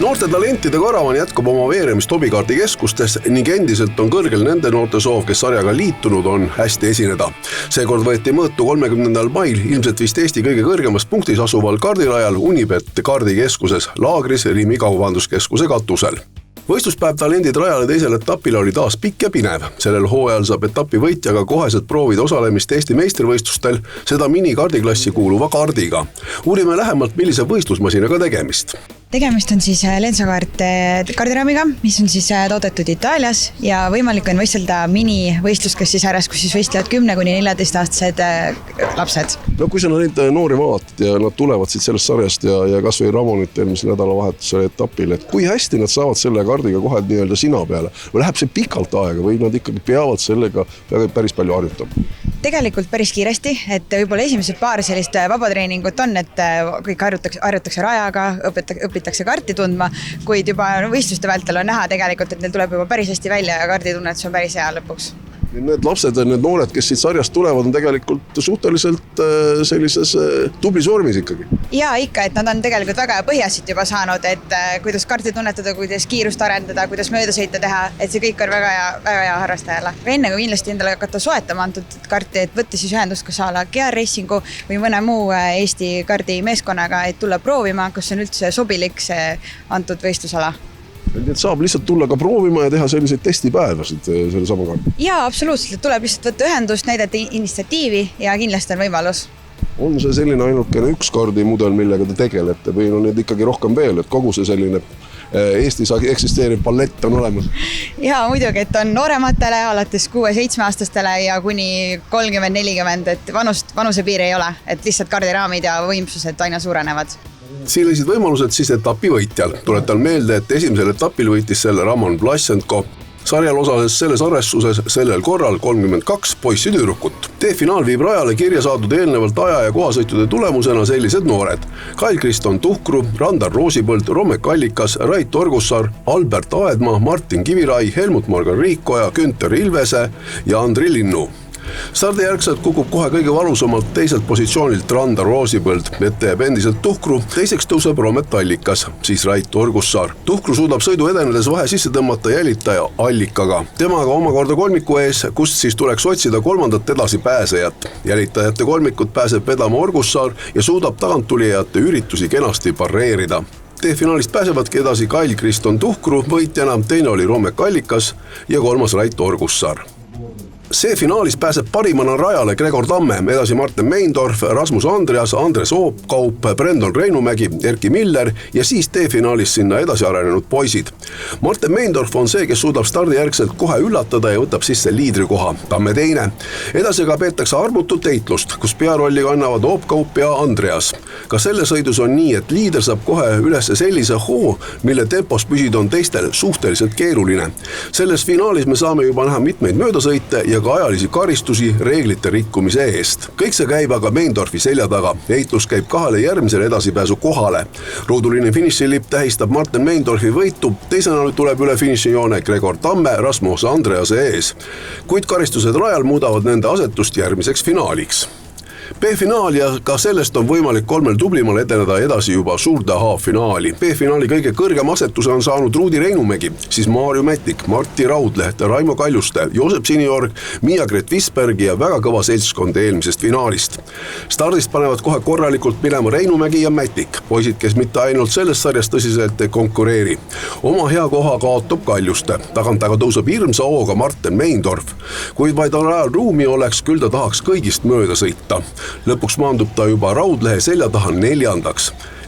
Noorte talentide karavan jätkab oma veeremist hobikaardi keskustes ning endiselt on kõrgel nende noorte soov, kes sarjaga liitunud on, hästi esineda. Seekord võeti mõõtu 30. mail ilmselt vist Eesti kõige kõrgemas punktis asuval kaardilajal Unibet kaardikeskuses Laagris Rimi kaubanduskeskuse katusel. Võistluspäev talendid rajale teisel etapile oli taas pikk ja pinev. Sellel hooajal saab etapi võitjaga koheselt proovida osalemist Eesti meistrivõistlustel, seda minikaardiklassi kuuluva kaardiga. Uurime lähemalt, millise võistlusmasinaga tegemist. Tegemist on siis Lensokaart kaardiraamiga, mis on siis toodetud Itaalias ja võimalik on võistelda minivõistlusklassi-sarjas, kus siis võistlevad 10–14-aastased lapsed. No kui sa neid noori vaatad ja nad tulevad siit sellest sarjast ja kas või Ramonit eelmisel nädalavahetusel etapil, et kui hästi nad saavad selle kaardiga kohe nii-öelda sina peale või läheb see pikalt aega või nad ikkagi peavad sellega päris palju harjutama? Tegelikult päris kiiresti, et võib-olla esimesed paar sellist vabatreeningut on, et kõik harjutakse rajaga, õpitakse kaarti tundma, kuid juba võistluste vältel on näha tegelikult, et neil tuleb juba päris hästi välja ja kaarditunnet on päris hea lõpuks. Need lapsed ja need noored, kes siit sarjast tulevad, on tegelikult suhteliselt sellises tublis vormis ikkagi. Ja ikka, et nad on tegelikult väga põhjasid juba saanud, et kuidas kaarti tunnetada, kuidas kiirust arendada, kuidas mööda sõita teha, et see kõik on väga hea harrastajale. Enne kui kindlasti endale hakata soetama antud kaarti, et võtta siis ühendust kas ala GR Racingu või mõne muu Eesti kaardi meeskonnaga, et tulla proovima, kas on üldse sobilik see antud võistlusala. Et saab lihtsalt tulla ka proovima ja teha selliseid testipäevasid selle sama kaardi? Jaa, absoluutselt. Tuleb lihtsalt võtta ühendust, näidata initsiatiivi ja kindlasti on võimalus. On see selline ainukene üks kaardimudel, millega te tegelete või on need ikkagi rohkem veel, et kogu see selline Eestis eksisteeriv palett on olemas? Jaa, muidugi, et on noorematele, alates 6-7-aastastele ja kuni 30-40, et vanusepiir ei ole, et lihtsalt kaardiraamid ja võimsused aina suurenevad. Sellised võimalused siis etapi võitjal. Tuletan meelde, et esimesel etapil võitis selle Ramon Vlassenko. Sarjal osales selles arvestuses sellel korral 32 poissi-tüdrukut. T-finaal viib rajale kirja saadud eelnevalt aja- ja kohasõitude tulemusena sellised noored. Kail-Kriston Tuhkru, Randar Roosipõld, Rome Kallikas, Rait Orgussaar, Albert Aedma, Martin Kivirai, Helmut Margarikoja, Günther Ilvese ja Andri Linnu. Stardijärgselt kukub kohe kõige valusamalt teiselt positsioonilt Randar Roosipõld, ette jääb endiselt Tuhkru, teiseks tõuseb Rome Kallikas, siis Rait Orgussaar. Tuhkru suudab sõidu edenedes vahe sisse tõmmata jälitaja Allikaga. Temaga omakorda kolmiku ees, kust siis tuleks otsida kolmandat edasi pääsejat. Jälitajate kolmikut pääseb vedama Orgussaar ja suudab taganttulijate üritusi kenasti pareerida. T-finaalist pääsevadki edasi Kail-Kriston Tuhkru võitjana, teine oli Rome Kallikas ja kolmas Rait Orgussaar. See finaalis pääseb parimana rajale Gregor Tamme, edasi Martin Meindorf, Rasmus Andreas, Andres Oopkaup, Brendon Reinumägi, Erki Miller ja siis T-finaalis sinna edasi arenenud poisid. Martin Meindorf on see, kes suudab stardijärgselt kohe üllatada ja võtab sisse liidrikoha, Tamme teine. Edasi ka peetakse armutut heitlust, kus pearolli kannavad Oopkaup ja Andreas. Ka selle sõidus on nii, et liider saab kohe üles sellise hoo, mille tempos püsida on teistel suhteliselt keeruline. Selles finaalis me saame juba näha mitmeid möödasõite ja ka ajalisi karistusi reeglite rikkumise eest. Kõik see käib aga Meindorfi selja taga. Heitlus käib kahele järgmisele edasipääsu kohale. Ruuduline finišilipp tähistab Martin Meindorfi võitu, teisena tuleb üle finišijoone Gregor Tamme Rasmus Andrease ees. Kuid karistused rajal muudavad nende asetust järgmiseks finaaliks. B-finaal ja ka sellest on võimalik kolmel tublimal edeneda edasi juba suurde A-finaali. B-finaali kõige kõrgem asetuse on saanud Ruudi Reinumägi, siis Maarju Mätik, Martti Raudleht, Raimo Kaljuste, Joosep Siniorg, Miia-Gret Visberg ja väga kõva seltskond eelmisest finaalist. Stardist panevad kohe korralikult minema Reinumägi ja Mätik, poisid, kes mitte ainult selles sarjas tõsiselt ei konkureeri. Oma hea koha kaotab Kaljuste, tagant aga tõuseb hirmsa hooga Martin Meindorf. Kuid vaid on rajal ruumi oleks, küll ta tahaks kõigist mööda sõita. Lõpuks maandub ta juba Raudlehe selja taha 4.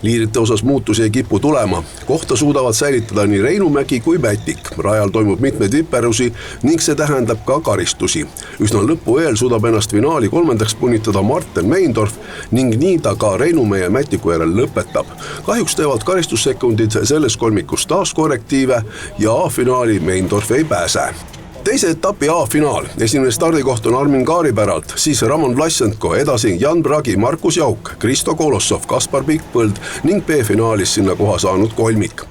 Liidrite osas muutusi ei kipu tulema. Kohta suudavad säilitada nii Reinumägi kui Mätik. Rajal toimub mitmeid viperusi ning see tähendab ka karistusi. Üsna lõpu eel suudab ennast finaali 3. punitada Martin Meindorf ning nii ta ka Reinumäe ja Mätiku järel lõpetab. Kahjuks teevad karistussekundid selles kolmikus taas korrektiive ja A-finaali Meindorf ei pääse. Teise etapi A-finaal. Esimene stardikoht on Armin Kaaripäralt, siis Ramon Vlassenko, edasi Jan Bragi, Markus Jauk, Kristo Kolossov, Kaspar Pikpõld ning B-finaalis sinna koha saanud kolmik.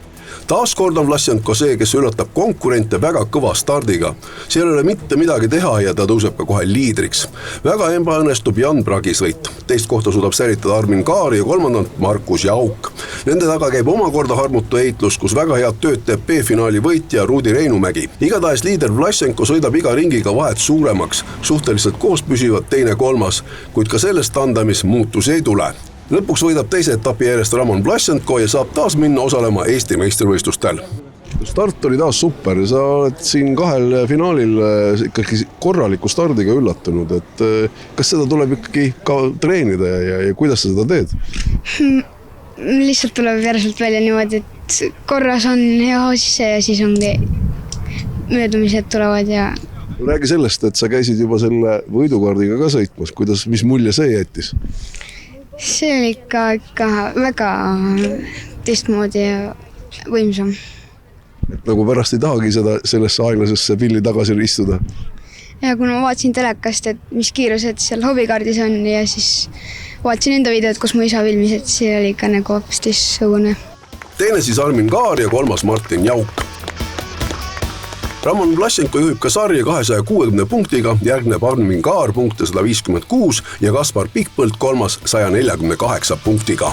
Taaskord on Vlassenko see, kes üllatab konkurente väga kõva stardiga. Seal ei ole mitte midagi teha ja ta tõuseb ka kohe liidriks. Väga ebaõnnestub Jan Bragi sõit. Teist kohta suudab säilitada Armin Kaar ja kolmandant Markus Jauk. Nende taga käib omakorda harmutu heitlus, kus väga head tööd teeb B-finaali võitja Rudi Reinumägi. Igatahes liider Vlassenko sõidab iga ringiga vahet suuremaks. Suhteliselt koos püsivad teine kolmas, kuid ka sellest tandemis muutusi ei tule. Lõpuks võidab teise etapi järjest Roman Vlassenko ja saab taas minna osalema Eesti meistrivõistlustel. Start oli taas super, sa oled siin kahel finaalil ikkagi korraliku stardiga üllatunud, et kas seda tuleb ikkagi ka treenida ja kuidas sa seda teed? Lihtsalt tuleb järjest välja niimoodi, et korras on hea sisse ja siis ongi möödumised tulevad ja... Räägi sellest, et sa käisid juba selle võidukaardiga ka sõitmas, mis mulje see jättis? See oli ikka väga teistmoodi ja võimsam. Et nagu pärast ei tahagi sellesse aeglasesse pilli tagasi istuda? Ja kuna ma vaatasin telekast, et mis kiirused seal hobikaardis on ja siis vaatasin enda videot, kus mu isa filmis, et see oli ikka nagu hoopis teistsugune. Teine siis Armin Kaar ja kolmas Martin Jauk. Roman Vlassenko juhib ka sarja 260 punktiga, järgneb Armin Kaar punkte 156 ja Kaspar Pikpõld kolmas 148 punktiga.